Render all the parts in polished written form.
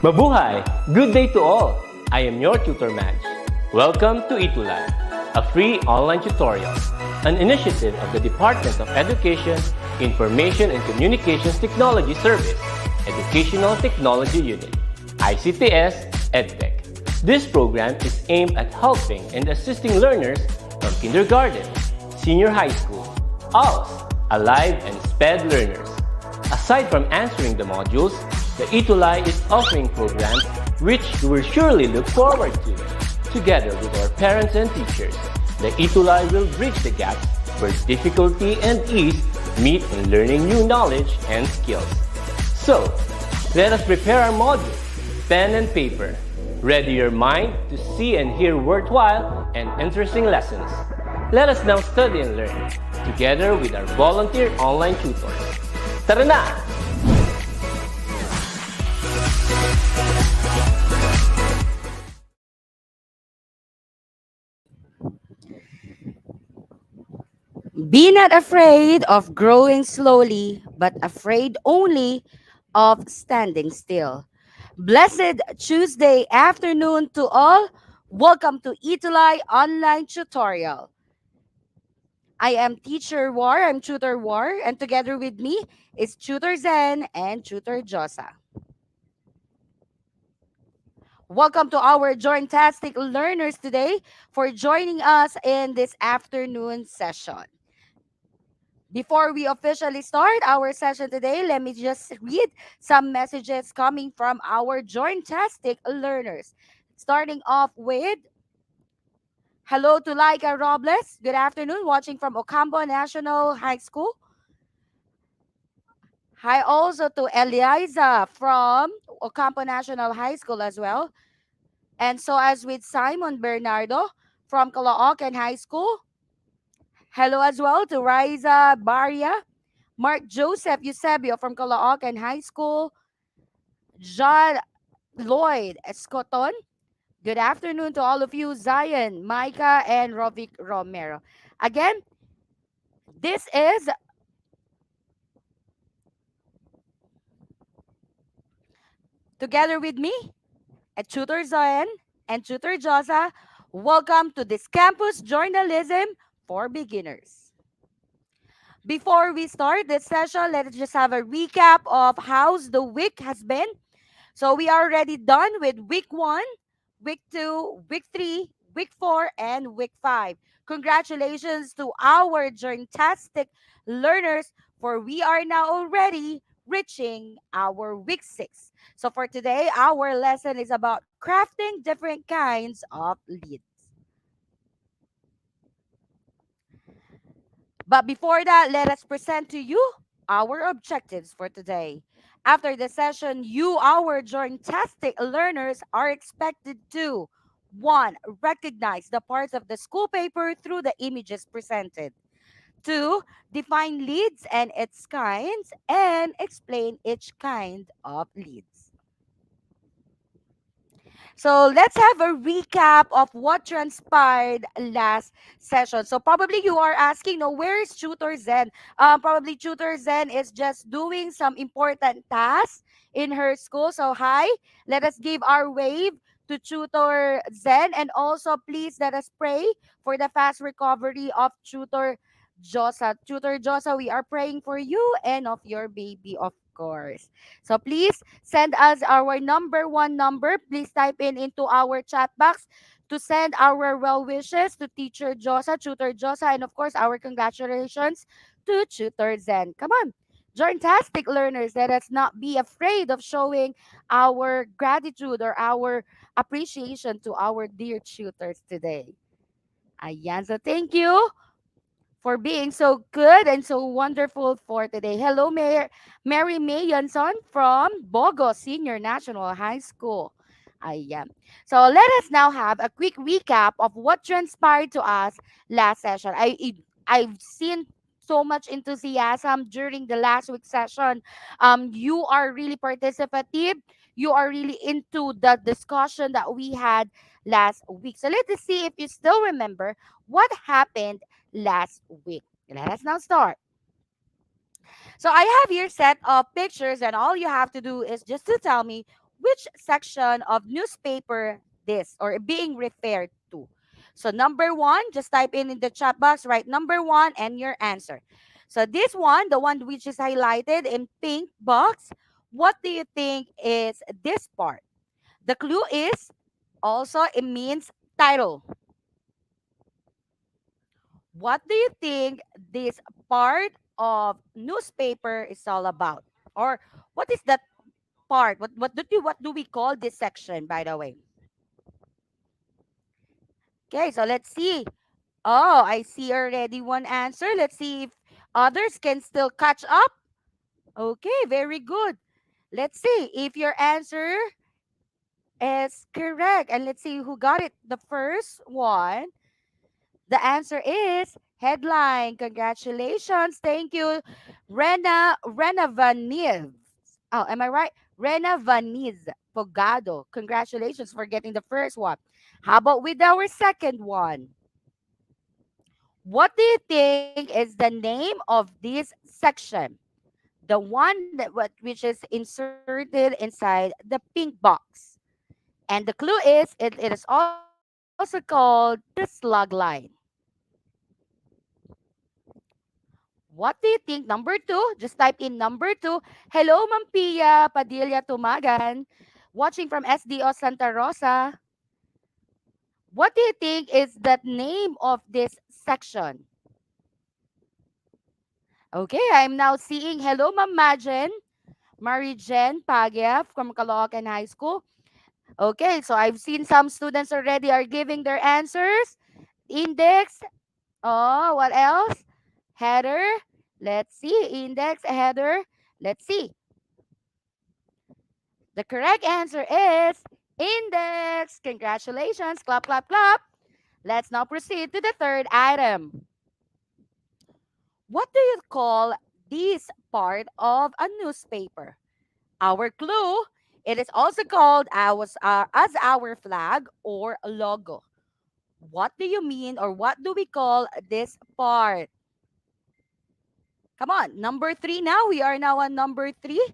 Mabuhay! Good day to all! I am your tutor Madge. Welcome to ETUlay, a free online tutorial, an initiative of the Department of Education, Information and Communications Technology Service, Educational Technology Unit, ICTS EdTech. This program is aimed at helping and assisting learners from kindergarten, senior high school, ALS, Alive and SPED learners. Aside from answering the modules, the ETUlay is offering programs which you will surely look forward to. Together with our parents and teachers, the ETUlay will bridge the gaps where difficulty and ease meet in learning new knowledge and skills. So, let us prepare our modules, pen and paper. Ready your mind to see and hear worthwhile and interesting lessons. Let us now study and learn, together with our volunteer online tutors. Tara na! Be not afraid of growing slowly, but afraid only of standing still. Blessed Tuesday afternoon to all. Welcome to ETUlay online tutorial. I am Teacher War, I'm Tutor War, and together with me is Tutor Zen and Tutor Josa. Welcome to our jointastic learners today for joining us in this afternoon session. Before we officially start our session today, let me just read some messages coming from our jointastic learners. Starting off with hello to Laika Robles. Good afternoon, watching from Ocampo National High School. Hi also to Eliza from Ocampo National High School as well. And so as with Simon Bernardo from Caloocan High School. Hello as well to Riza Baria. Mark Joseph Eusebio from Caloocan High School. John Lloyd Escoton. Good afternoon to all of you, Zion, Micah, and Rovic Romero. Again, this is together with me, at Tutor Zion and Tutor Josa. Welcome to this campus journalism for beginners. Before we start this session, let's just have a recap of how's the week has been. So we are already done with week 1, week 2, week 3, week 4, and week 5. Congratulations to our fantastic learners, for we are now already reaching our week 6. So for today, our lesson is about crafting different kinds of leads. But before that, let us present to you our objectives for today. After the session, you, our journtastic learners, are expected to 1. Recognize the parts of the school paper through the images presented. 2. Define leads and its kinds and explain each kind of leads. So let's have a recap of what transpired last session. So probably you are asking, no, where is Tutor Zen? Probably Tutor Zen is just doing some important tasks in her school. So hi, let us give our wave to Tutor Zen, and also please let us pray for the fast recovery of Tutor Josa. Tutor Josa, we are praying for you and of your baby, of course. So please send us our number 1 number. Please type in into our chat box to send our well wishes to Teacher Josa, Tutor Josa, and of course our congratulations to Tutor Zen. Come on. Jointastic learners, let us not be afraid of showing our gratitude or our appreciation to our dear tutors today. Ayan, so thank you for being so good and so wonderful for today. Hello, Mary May Yanson from Bogo Senior National High School. I am. So let us now have a quick recap of what transpired to us last session. I've seen so much enthusiasm during the last week session. You are really participative. You are really into the discussion that we had last week. So let us see if you still remember what happened last week. Let us now start. So I have here set of pictures, and all you have to do is just to tell me which section of newspaper this or being referred to? So number one, just type in the chat box, write number one and your answer. So this one, the one which is highlighted in pink box, what do you think is this part? The clue is also it means title. What do you think this part of newspaper is all about? Or what is that part? What do we call this section, by the way? Okay, so let's see. Oh, I see already one answer. Let's see if others can still catch up. Okay, very good. Let's see if your answer is correct. And let's see who got it. The first one. The answer is headline. Congratulations. Thank you, Rena Vaniz. Oh, am I right? Rena Vaniz Pogado. Congratulations for getting the first one. How about with our second one? What do you think is the name of this section? The one which is inserted inside the pink box. And the clue is it is also called the slug line. What do you think? Number two, just type in number two. Hello, Mampia Padilla Tumagan, watching from SDO Santa Rosa. What do you think is the name of this section? Okay, I'm now seeing hello, Ma'am Majen, Marie Jen Pagya from Caloocan High School. Okay, so I've seen some students already are giving their answers. Index. Oh, what else? Header. Let's see. Index, header. Let's see. The correct answer is index. Congratulations. Clap, clap, clap. Let's now proceed to the third item. What do you call this part of a newspaper? Our clue, it is also called as our flag or logo. What do you mean or what do we call this part? Come on, number three now. We are now on number three.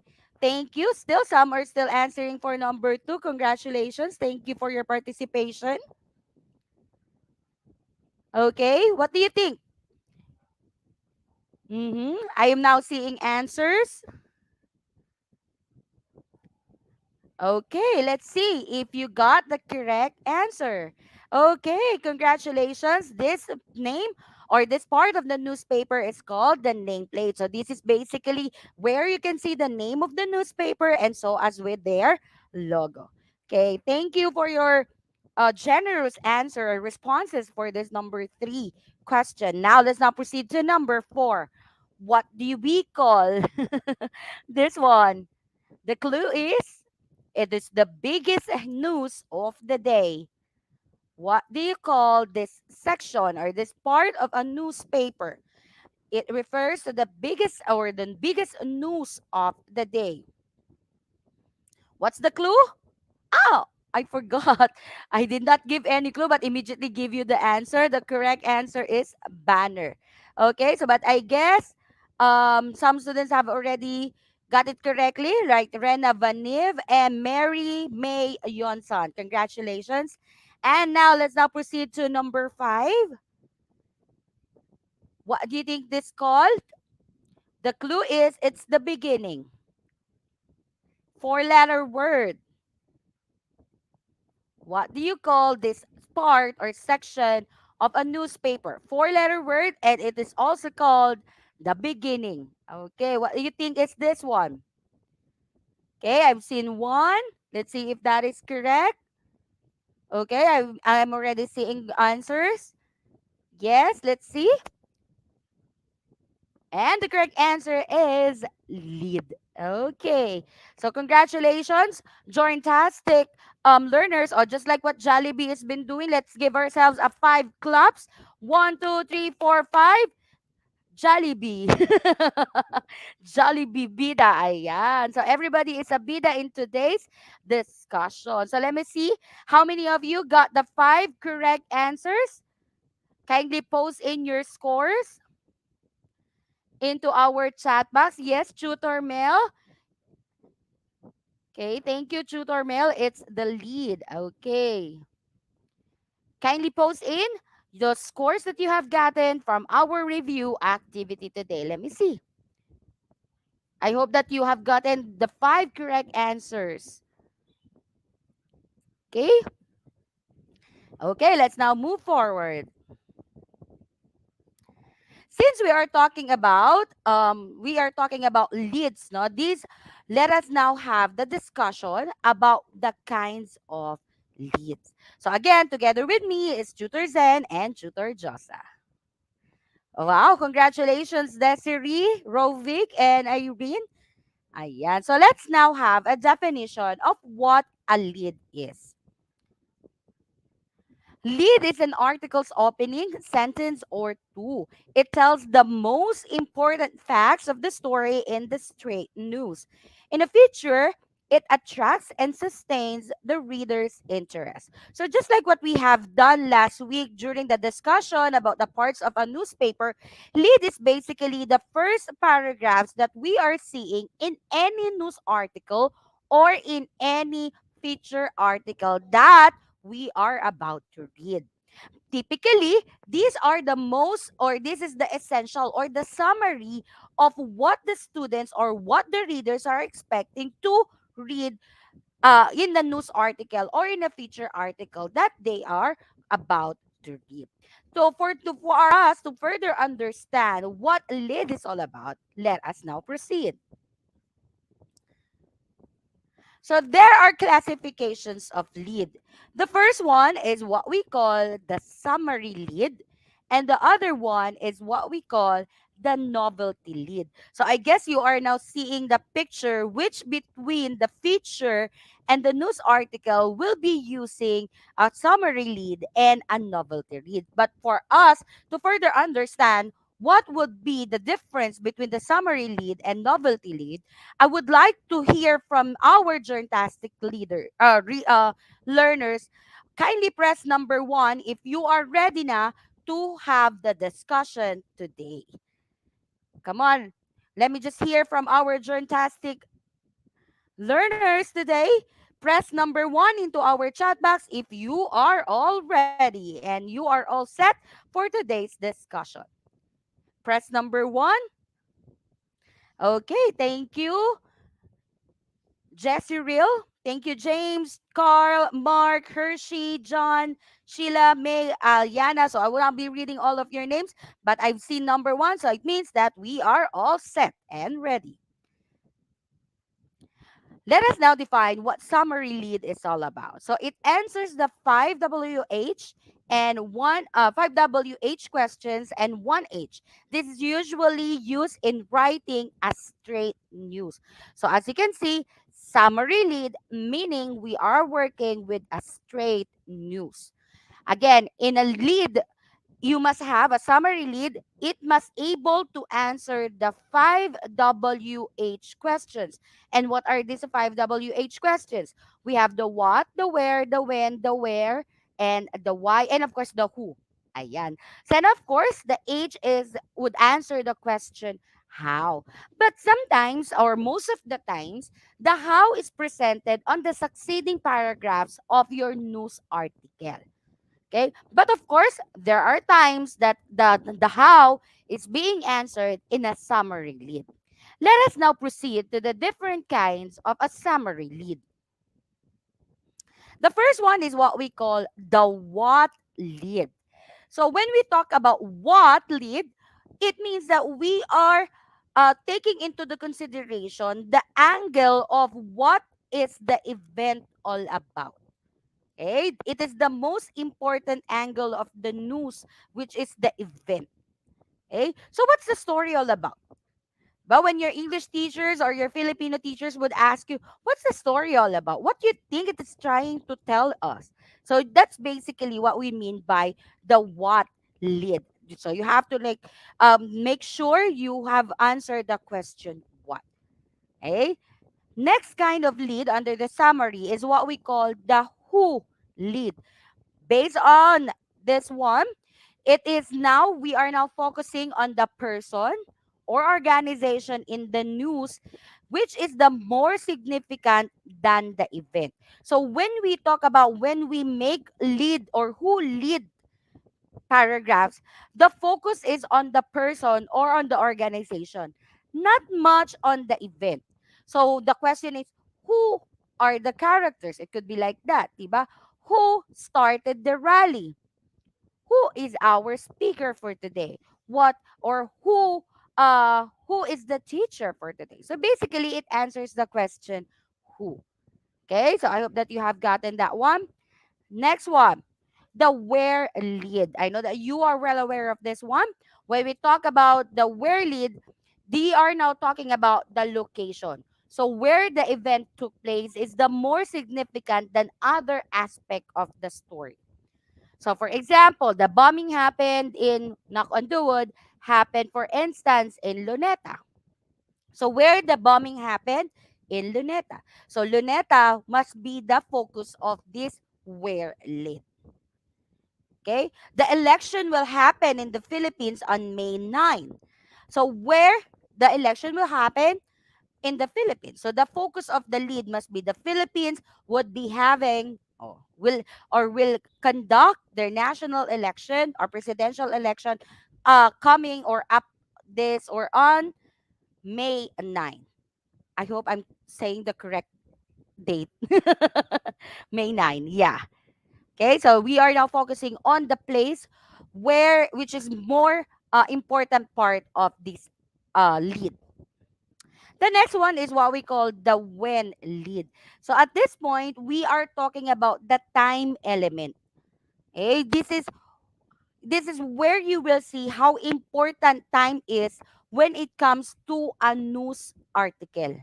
Thank you. Still, some are still answering for number two. Congratulations. Thank you for your participation. Okay, what do you think? I am now seeing answers. Okay, let's see if you got the correct answer. Okay, congratulations. This name or this part of the newspaper is called the nameplate. So this is basically where you can see the name of the newspaper and so as with their logo. Okay, thank you for your generous answer or responses for this number three question. Now let's now proceed to number four. What do we call this one? The clue is it is the biggest news of the day. What do you call this section or this part of a newspaper? It refers to the biggest news of the day. What's the clue? Oh, I forgot. I did not give any clue, but immediately give you the answer. The correct answer is banner. Okay, so but I guess some students have already got it correctly, like Rena Vaniv and Mary May Yonson. Congratulations. And now let's now proceed to number five. What do you think this called? The clue is it's the beginning. Four-letter word. What do you call this part or section of a newspaper? Four-letter word, and it is also called the beginning. Okay, what do you think is this one? Okay, I've seen one. Let's see if that is correct. Okay, I'm already seeing answers. Yes, let's see. And the correct answer is lead. Okay. So congratulations, jointastic learners, or just like what Jollibee has been doing, let's give ourselves a five claps. One, two, three, four, five. Jollibee. Jollibee bida. Ayan. So everybody is a bida in today's discussion. So let me see how many of you got the five correct answers. Kindly post in your scores into our chat box. Yes, Tutor Mel. Okay, thank you, Tutor Mel. It's the lead. Okay. Kindly post in the scores that you have gotten from our review activity today. Let me see. I hope that you have gotten the five correct answers. Okay? Okay, let's now move forward. Since we are talking about leads, no? These let us now have the discussion about the kinds of leads. So again, together with me is Tutor Zen and Tutor Josa. Wow, congratulations Desiree, Rovic, and Irene. Ayan. So let's now have a definition of what a lead is. Lead is an article's opening sentence or two. It tells the most important facts of the story in the straight news. In a feature, it attracts and sustains the reader's interest. So, just like what we have done last week during the discussion about the parts of a newspaper, lead is basically the first paragraphs that we are seeing in any news article or in any feature article that we are about to read. Typically, these are the most, or this is the essential or the summary of what the students or what the readers are expecting to read in the news article or in a feature article that they are about to read. So for us to further understand what lead is all about, let us now proceed. So there are classifications of lead. The first one is what we call the summary lead, and the other one is what we call the novelty lead. So I guess you are now seeing the picture which between the feature and the news article will be using a summary lead and a novelty lead. But for us to further understand what would be the difference between the summary lead and novelty lead, I would like to hear from our journtastic learners. Kindly press number one if you are ready now to have the discussion today. Come on. Let me just hear from our journtastic learners today. Press number one into our chat box if you are all ready and you are all set for today's discussion. Press number one. Okay, thank you. Jesse Real. Thank you, James, Carl, Mark, Hershey, John, Sheila, May, Aliana. So I will not be reading all of your names, but I've seen number one. So it means that we are all set and ready. Let us now define what summary lead is all about. So it answers the 5WH and 5WH questions and 1H. This is usually used in writing as straight news. So as you can see, summary lead meaning we are working with a straight news. Again, in a lead you must have a summary lead. It must able to answer the 5WH questions. And what are these 5WH questions? We have the what, the where, the when, the where, and the why, and of course the who. Ayan. So, and of course, the H is would answer the question how. But sometimes, or most of the times, the how is presented on the succeeding paragraphs of your news article. Okay, but of course there are times that the how is being answered in a summary lead. Let us now proceed to the different kinds of a summary lead. The first one is what we call the what lead. So when we talk about what lead, it means that we are taking into the consideration the angle of what is the event all about. Okay? It is the most important angle of the news, which is the event. Okay? So what's the story all about? But when your English teachers or your Filipino teachers would ask you, what's the story all about? What do you think it is trying to tell us? So that's basically what we mean by the what lead. So you have to make sure you have answered the question what. Okay? Next kind of lead under the summary is what we call the who lead. Based on this one, it is now we are now focusing on the person or organization in the news, which is the more significant than the event. So when we talk about when we make lead or who lead paragraphs, the focus is on the person or on the organization, not much on the event. So the question is, who are the characters? It could be like that, diba? Who started the rally? Who is our speaker for today? What or who is the teacher for today? So basically it answers the question who. Okay? So I hope that you have gotten that one. Next one, the where lead. I know that you are well aware of this one. When we talk about the where lead, they are now talking about the location. So where the event took place is the more significant than other aspect of the story. So for example, the bombing happened in, knock on the wood, happened for instance in Luneta. So where the bombing happened? In Luneta. So Luneta must be the focus of this where lead. Okay? The election will happen in the Philippines on May 9. So where the election will happen? In the Philippines. So the focus of the lead must be the Philippines would be having will conduct their national election or presidential election coming or up this or on May 9. I hope I'm saying the correct date. May 9. Yeah. Okay, so we are now focusing on the place where, which is more important part of this lead. The next one is what we call the when lead. So at this point, we are talking about the time element. Okay, this is where you will see how important time is when it comes to a news article.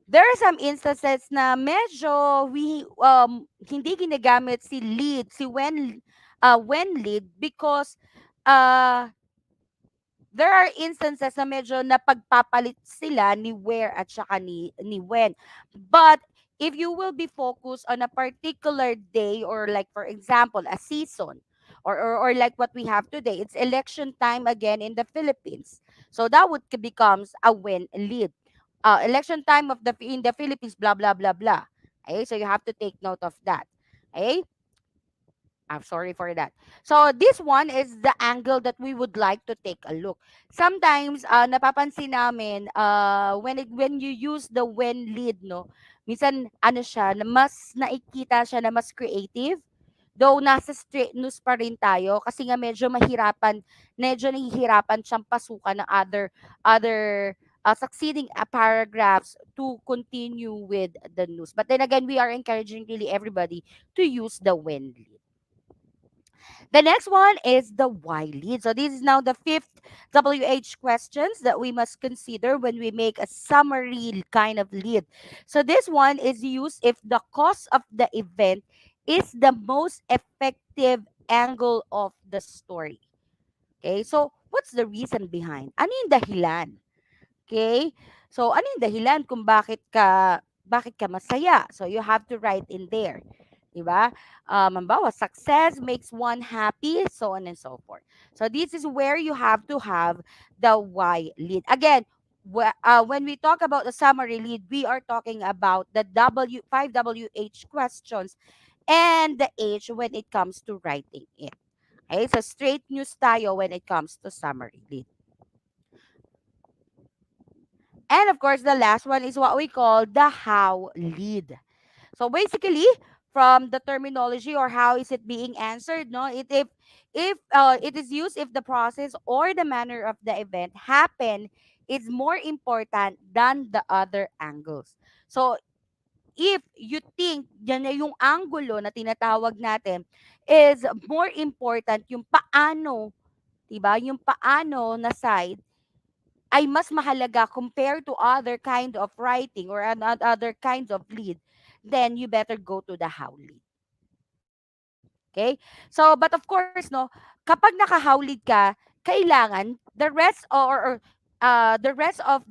There are some instances na medyo hindi ginagamit si lead, si when lead because uh there are instances na medyo napagpapalit sila ni where at saka ni when. But if you will be focused on a particular day or like for example a season or like what we have today, it's election time again in the Philippines. So that would becomes a when lead. Election time of the in the Philippines, blah blah blah blah. Okay, so you have to take note of that. Okay, I'm sorry for that. So this one is the angle that we would like to take a look. Sometimes napapansin namin when you use the when lead, no, minsan ano siya, mas nakikita siya na mas creative. Though nasa straight news pa rin tayo kasi nga medyo nahihirapan siyang pasukan ng other succeeding paragraphs to continue with the news. But then again, we are encouraging really everybody to use the when lead. The next one is the why lead. So this is now the fifth WH questions that we must consider when we make a summary kind of lead. So this one is used if the cause of the event is the most effective angle of the story. Okay, so what's the reason behind? Ano yung dahilan? Okay? So, ano yung dahilan kung bakit ka masaya? So, you have to write in there. Diba? Halimbawa, success makes one happy, so on and so forth. So, this is where you have to have the why lead. Again, when we talk about the summary lead, we are talking about the 5WH questions and the H when it comes to writing it. Okay? So, straight news tayo when it comes to summary lead. And of course, the last one is what we call the how lead. So basically, from the terminology or how is it being answered, no, if it is used if the process or the manner of the event happen is more important than the other angles. So if you think yan na yung angulo na tinatawag natin is more important yung paano, 'di ba? Yung paano na side ay mas mahalaga compared to other kind of writing or other kinds of lead, then you better go to the how lead. Okay? So, but of course, no, kapag naka-how lead ka, kailangan the rest of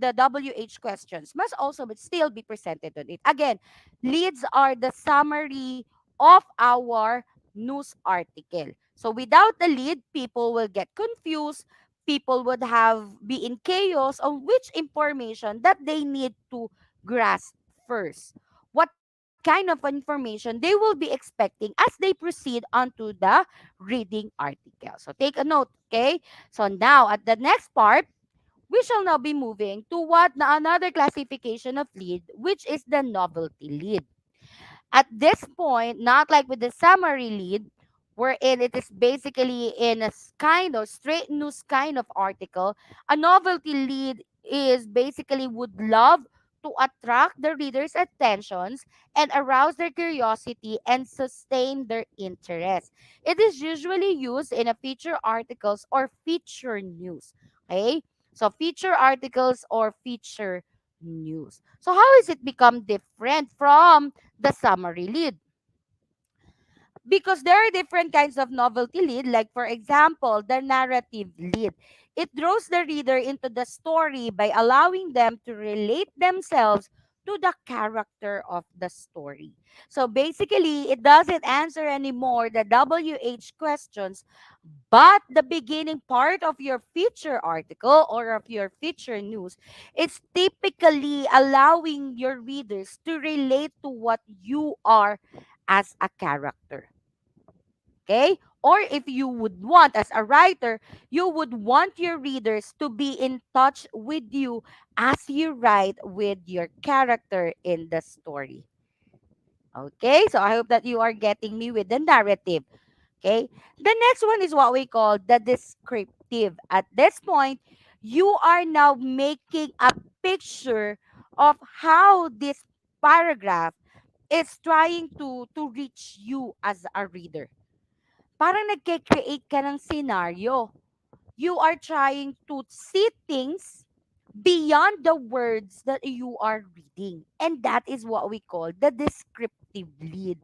the WH questions must also still be presented on it. Again, leads are the summary of our news article. So without the lead, people will get confused, people would have be in chaos on which information that they need to grasp first. What kind of information they will be expecting as they proceed onto the reading article. So take a note, okay? So now at the next part, we shall now be moving to what na another classification of lead, which is the novelty lead. At this point, not like with the summary lead, wherein it is basically in a kind of straight news kind of article, a novelty lead is basically would love to attract the reader's attentions and arouse their curiosity and sustain their interest. It is usually used in a feature articles or feature news. Okay? So feature articles or feature news. So how is it become different from the summary lead? Because there are different kinds of novelty lead, like for example the narrative lead. It draws the reader into the story by allowing them to relate themselves to the character of the story. So basically it doesn't answer anymore the WH questions, but the beginning part of your feature article or of your feature news, it's typically allowing your readers to relate to what you are as a character. Okay? Or if you would want, as a writer, you would want your readers to be in touch with you as you write with your character in the story. Okay? So I hope that you are getting me with the narrative. Okay? The next one is what we call the descriptive. At this point, you are now making a picture of how this paragraph is trying to reach you as a reader. Parang nagke-create ka ng scenario. You are trying to see things beyond the words that you are reading. And that is what we call the descriptive lead.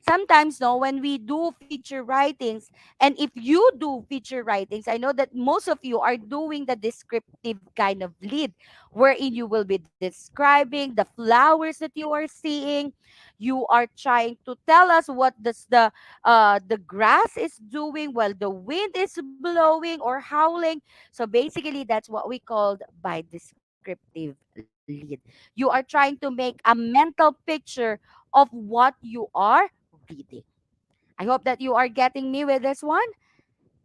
Sometimes, no, when we do feature writings, and if you do feature writings, I know that most of you are doing the descriptive kind of lead, wherein you will be describing the flowers that you are seeing. You are trying to tell us what does the grass is doing while the wind is blowing or howling. So basically, that's what we called by descriptive lead. You are trying to make a mental picture of what you are reading. I hope that you are getting me with this one.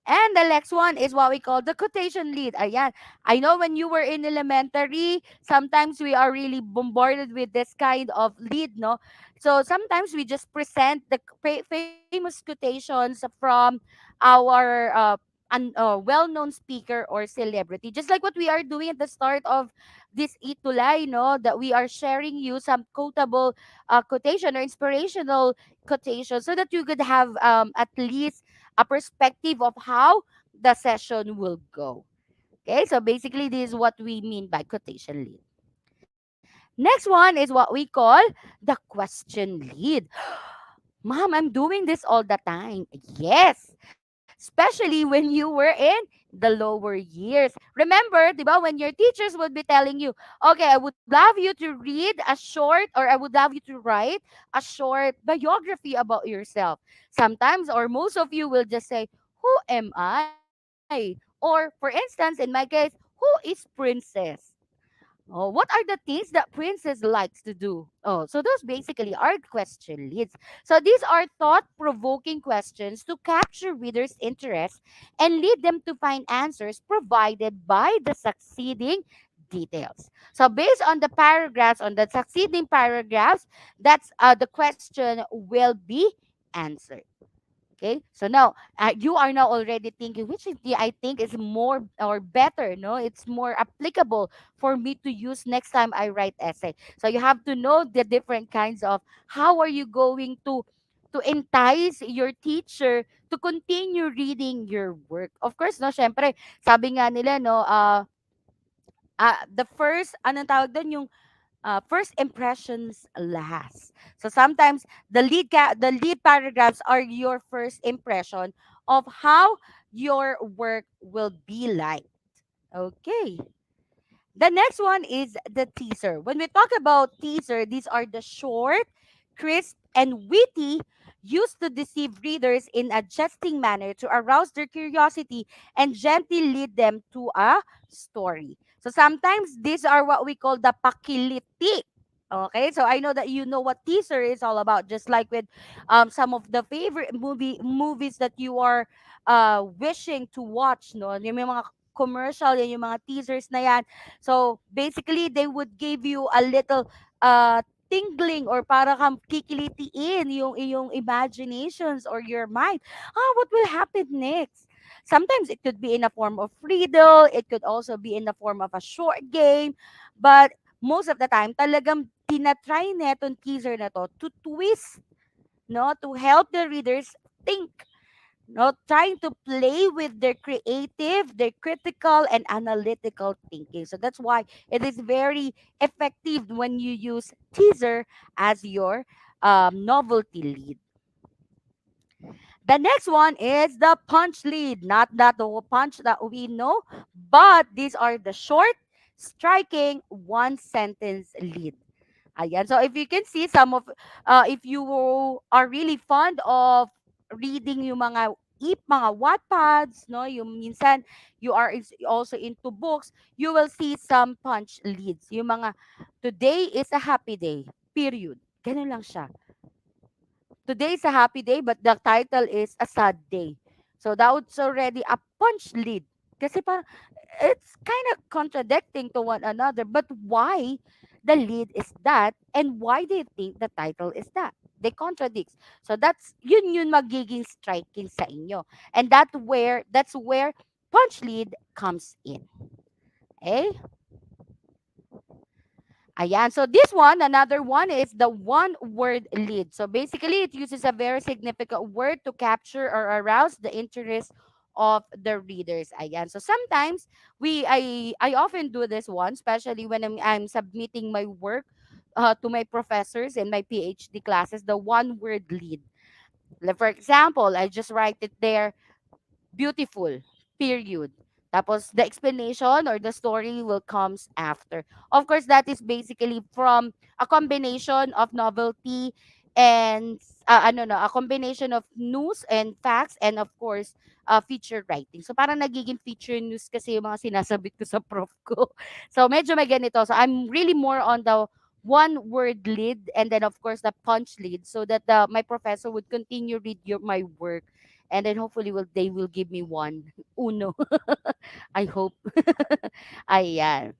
And the next one is what we call the quotation lead. Ayan. I know when you were in elementary, sometimes we are really bombarded with this kind of lead, no? So sometimes we just present the famous quotations from our well-known speaker or celebrity. Just like what we are doing at the start of this ETUlay, no? That we are sharing you some quotable quotation or inspirational quotation so that you could have at least a perspective of how the session will go. Okay, so basically, this is what we mean by quotation lead. Next one is what we call the question lead. Mom, I'm doing this all the time. Yes, especially when you were in the lower years. Remember, diba, when your teachers would be telling you, okay, I would love you to read a short or I would love you to write a short biography about yourself. Sometimes or most of you will just say, who am I? Or for instance, in my case, who is Princess? Oh, what are the things that princess likes to do? Oh, so those basically are question leads. So these are thought-provoking questions to capture readers' interest and lead them to find answers provided by the succeeding details. So based on the paragraphs, on the succeeding paragraphs, that's the question will be answered. Okay, so now you are now already thinking which is the I think is more or better. No, it's more applicable for me to use next time I write essay. So you have to know the different kinds of how are you going to entice your teacher to continue reading your work. Of course, no, syempre, sabi nga nila, no, the first, anong tawag doon, yung first impressions last. So sometimes the lead paragraphs are your first impression of how your work will be like. Okay. The next one is the teaser. When we talk about teaser, these are the short, crisp, and witty used to deceive readers in a jesting manner to arouse their curiosity and gently lead them to a story. So sometimes these are what we call the pakiliti. Okay, so I know that you know what teaser is all about, just like with some of the favorite movies that you are wishing to watch, no? Yung may mga commercial, yan, yung mga teasers na yan. So basically, they would give you a little tingling or para kang kikilitiin yung iyong imaginations or your mind. What will happen next? Sometimes it could be in a form of riddle, it could also be in the form of a short game, but most of the time talagang tinatry netong teaser na to twist, no, to help the readers think, no, trying to play with their creative, their critical and analytical thinking. So that's why it is very effective when you use teaser as your novelty lead. The next one is the punch lead, not that the punch that we know, but these are the short, striking, one sentence lead. Ayan. So if you can see some of, if you are really fond of reading yung mga Wattpads, no, yung minsan you are also into books, you will see some punch leads. Yung mga, today is a happy day, period. Ganun lang siya. Today is a happy day, but the title is a sad day. So that's already a punch lead. Kasi parang, it's kind of contradicting to one another. But why the lead is that, and why they think the title is that? They contradict. So that's yun magiging striking sa inyo. And that's where punch lead comes in. Okay? Ayan. So this one, another one is the one word lead. So basically, it uses a very significant word to capture or arouse the interest of the readers. Ayan. So sometimes I often do this one, especially when I'm submitting my work to my professors in my PhD classes, the one word lead. Like, for example, I just write it there, beautiful, period. Tapos the explanation or the story will comes after. Of course, that is basically from a combination of novelty and a combination of news and facts, and of course, feature writing. So parang nagiging feature news kasi yung mga sinasabit ko sa prof ko. So medyo may ganito. So I'm really more on the one word lead, and then of course the punch lead, so that my professor would continue read my work, and then hopefully they will give me one uno. I hope. Ayan.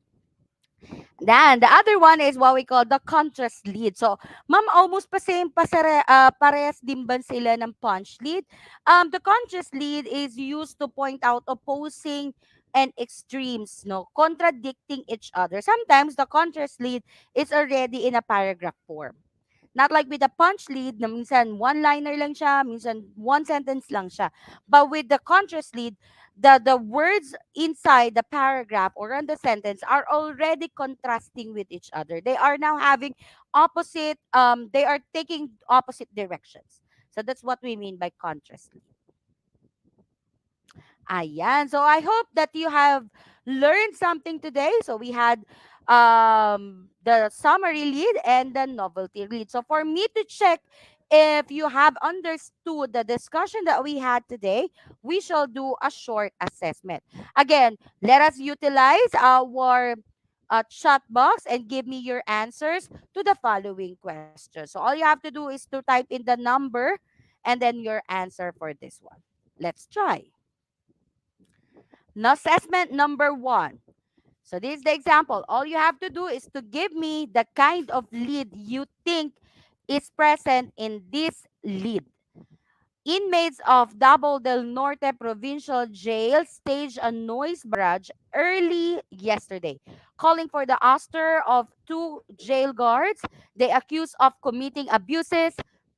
Then the other one is what we call the contrast lead. So, ma'am, almost pa same parehas din ba sila ng punch lead? The contrast lead is used to point out opposing and extremes, no, contradicting each other. Sometimes the contrast lead is already in a paragraph form. Not like with the punch lead na minsan one-liner lang siya, minsan one sentence lang siya. But with the contrast lead, the words inside the paragraph or on the sentence are already contrasting with each other. They are now having they are taking opposite directions. So that's what we mean by contrast lead. Ayan. So I hope that you have learned something today. So we had the summary lead and the novelty lead. So for me to check if you have understood the discussion that we had today, we shall do a short assessment. Again, let us utilize our chat box and give me your answers to the following questions. So all you have to do is to type in the number and then your answer for this one. Let's try. Now, assessment number one. So this is the example. All you have to do is to give me the kind of lead you think is present in this lead. Inmates of Davao del Norte Provincial Jail staged a noise barrage early yesterday, calling for the ouster of two jail guards they accused of committing abuses,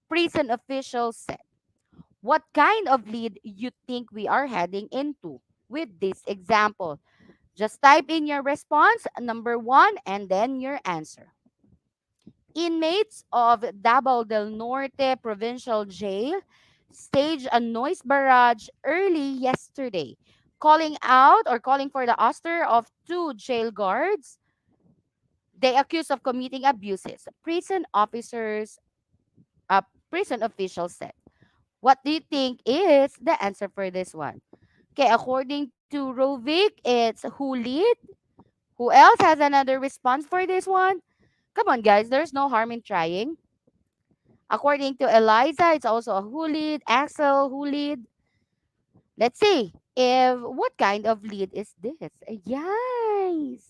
prison officials said. What kind of lead you think we are heading into with this example? Just type in your response, number one, and then your answer. Inmates of Davao del Norte Provincial Jail staged a noise barrage early yesterday, calling out or calling for the ouster of two jail guards they accused of committing abuses. Prison officers prison officials said. What do you think is the answer for this one? Okay, according to Rovik, it's who lead. Who else has another response for this one? Come on, guys, there's no harm in trying. According to Eliza, it's also a who lead. Axel, who lead. Let's see if what kind of lead is this. Yes.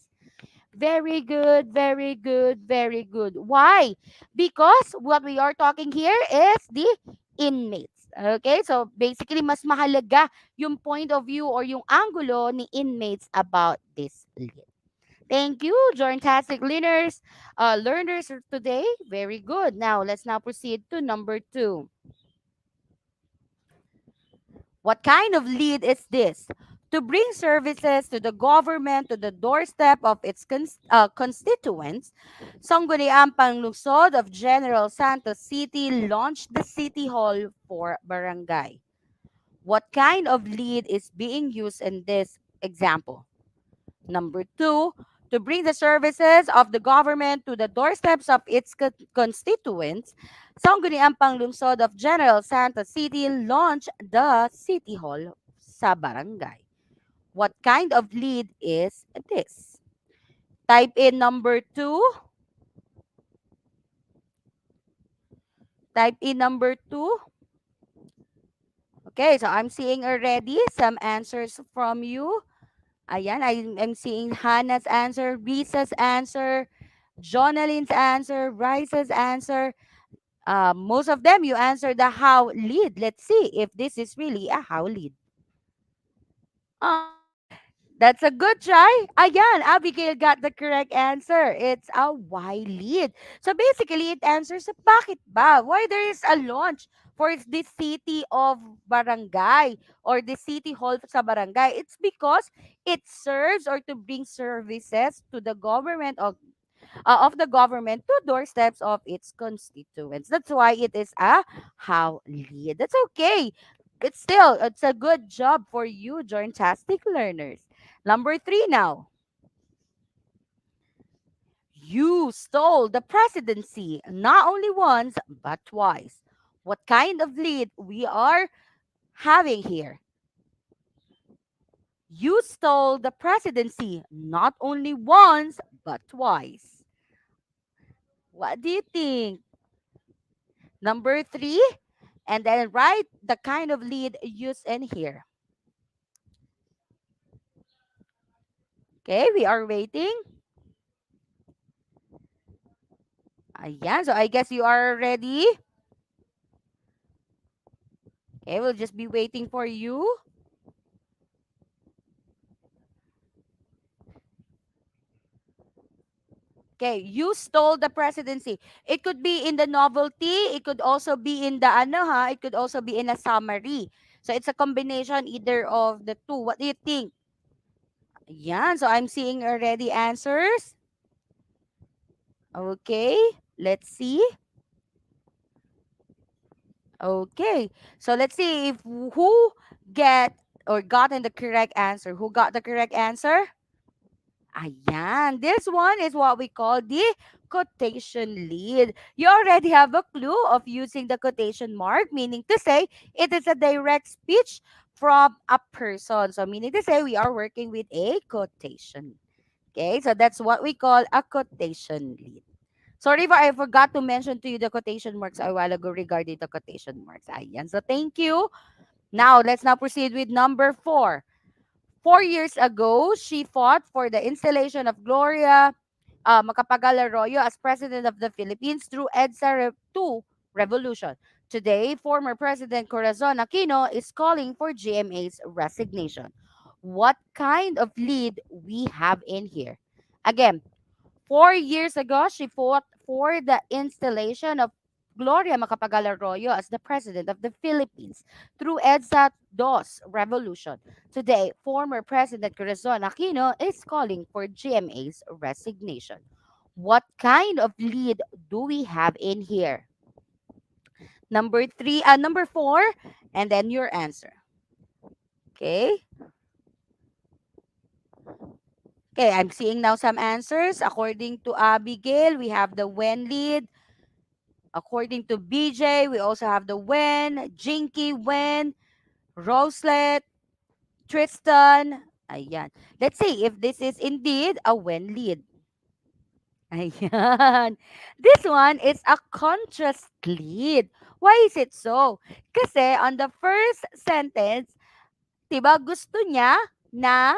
Very good, very good, very good. Why? Because what we are talking here is the inmates. Okay? So basically mas mahalaga yung point of view or yung angulo ni inmates about this lead. Thank you, Journtastic learners today. Very good. Now let's now proceed to number 2. What kind of lead is this? To bring services to the government to the doorstep of its constituents, Sangguniang Panglungsod of General Santos City launched the City Hall for Barangay. What kind of lead is being used in this example? Number 2, to bring the services of the government to the doorsteps of its constituents, Sangguniang Panglungsod of General Santos City launched the City Hall sa barangay. What kind of lead is this? Type in number 2. Type in number 2. Okay, so I'm seeing already some answers from you. Ayan, I'm seeing Hannah's answer, Risa's answer, Jonaline's answer, Rice's answer. Most of them, you answered the how lead. Let's see if this is really a how lead. That's a good try. Ayan, Abigail got the correct answer. It's a why lead. So basically, it answers a bakit ba? Why there is a launch for the city of barangay or the city hall sa barangay. It's because it serves or to bring services to the government of the government to doorsteps of its constituents. That's why it is a how lead. That's okay. It's a good job for you, Journtastic learners. Number 3 now. You stole the presidency not only once but twice. What kind of lead we are having here? You stole the presidency not only once but twice. What do you think? Number 3, and then write the kind of lead used in here. Okay, we are waiting. Ayan, so I guess you are ready. Okay, we'll just be waiting for you. Okay, you stole the presidency. It could be in the novelty, it could also be in the it could also be in a summary. So it's a combination either of the two. What do you think? Yan, so I'm seeing already answers. Okay, let's see. Okay, so let's see if who get or gotten the correct answer. Who got the correct answer? Ayan. This one is what we call the quotation lead. You already have a clue of using the quotation mark, meaning to say it is a direct speech from a person. So meaning to say we are working with a quotation. Okay, so that's what we call a quotation lead. Sorry if I forgot to mention to you the quotation marks a while ago regarding the quotation marks. Ayan. So thank you. Now, let's now proceed with number 4. 4 years ago, she fought for the installation of Gloria Macapagal Arroyo as President of the Philippines through EDSA 2 revolution. Today, former President Corazon Aquino is calling for GMA's resignation. What kind of lead we have in here? Again, 4 years ago, she fought for the installation of Gloria Macapagal Arroyo as the President of the Philippines through EDSA 2 revolution. Today, former President Corazon Aquino is calling for GMA's resignation. What kind of lead do we have in here? Number 4, and then your answer. Okay? Okay, I'm seeing now some answers. According to Abigail, we have the when lead. According to BJ, we also have the Wen, Jinky, Wen, Roselet, Tristan. Ayan. Let's see if this is indeed a Wen lead. Ayan. This one is a contrast lead. Why is it so? Kasi on the first sentence, 'di ba gusto niya na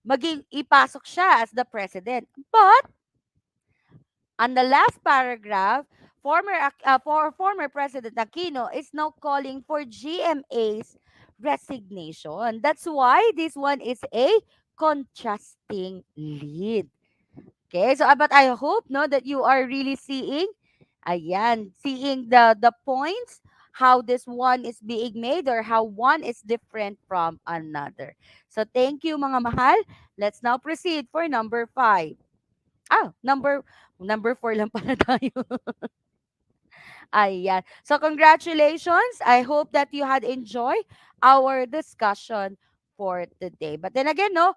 maging ipasok siya as the president. But on the last paragraph, former President Aquino is now calling for GMA's resignation. That's why this one is a contrasting lead. Okay, so but I hope no that you are really seeing, seeing the points how this one is being made or how one is different from another. So thank you mga mahal. Let's now proceed for number 5. Number 4 lang pala tayo. Ayan. So congratulations. I hope that you had enjoyed our discussion for today. But then again, no,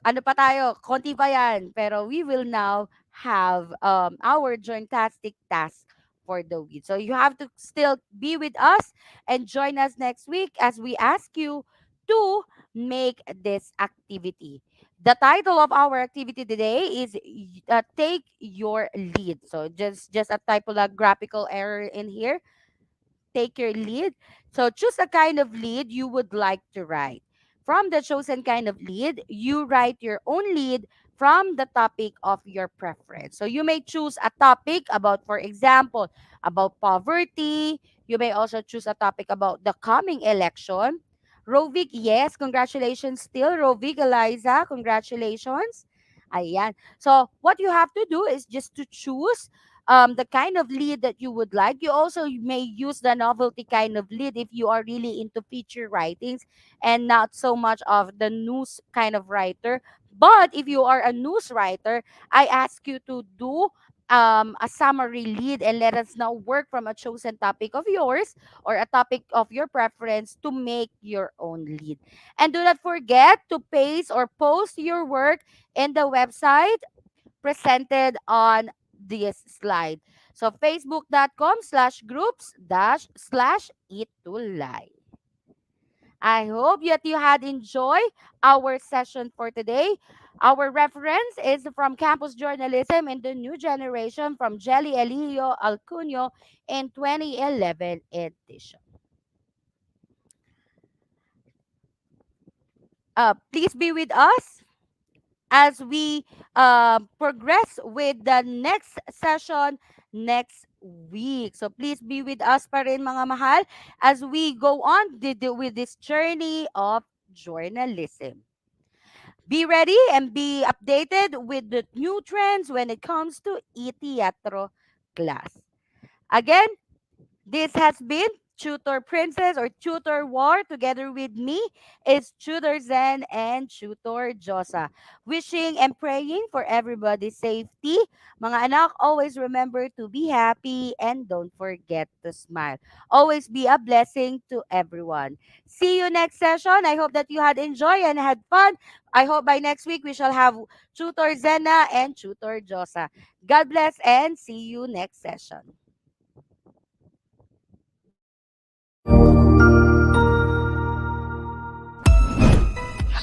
ano pa tayo, konti pa yan. Pero we will now have our journtastic task for the week. So you have to still be with us and join us next week as we ask you to make this activity. The title of our activity today is Take Your Lead. So just a typographical error in here. Take your lead. So choose a kind of lead you would like to write. From the chosen kind of lead, you write your own lead from the topic of your preference. So you may choose a topic about, for example, about poverty. You may also choose a topic about the coming election. Rovik, yes, congratulations still. Rovik, Eliza, congratulations. Ayan. So what you have to do is just to choose the kind of lead that you would like. You also may use the novelty kind of lead if you are really into feature writings and not so much of the news kind of writer. But if you are a news writer, I ask you to do a summary lead and let us now work from a chosen topic of yours or a topic of your preference to make your own lead. And do not forget to paste or post your work in the website presented on this slide. So facebook.com/groups-/ETUlay. I hope that you had enjoyed our session for today. Our reference is from Campus Journalism in the New Generation from Jelly Elio Alcunio in 2011 edition. Please be with us as we progress with the next session next week. So please be with us pa rin mga mahal as we go on with this journey of journalism. Be ready and be updated with the new trends when it comes to e-teatro class. Again, this has been Tutor Princess or Tutor War. Together with me is Tutor Zen and Tutor Josa. Wishing and praying for everybody's safety. Mga anak, always remember to be happy and don't forget to smile. Always be a blessing to everyone. See you next session. I hope that you had enjoyed and had fun. I hope by next week we shall have Tutor Zena and Tutor Josa. God bless and see you next session.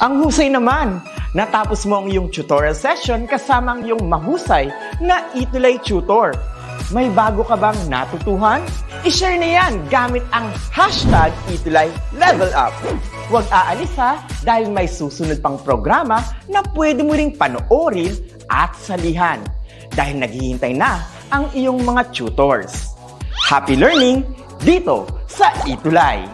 Ang husay naman! Natapos mo ang iyong tutorial session kasama ang iyong mahusay na ETUlay tutor. May bago ka bang natutuhan? I-share na yan gamit ang hashtag #ETUlayLevelUp. Huwag aalis ha dahil may susunod pang programa na pwede mo ring panoorin at salihan dahil naghihintay na ang iyong mga tutors. Happy learning dito sa ETUlay!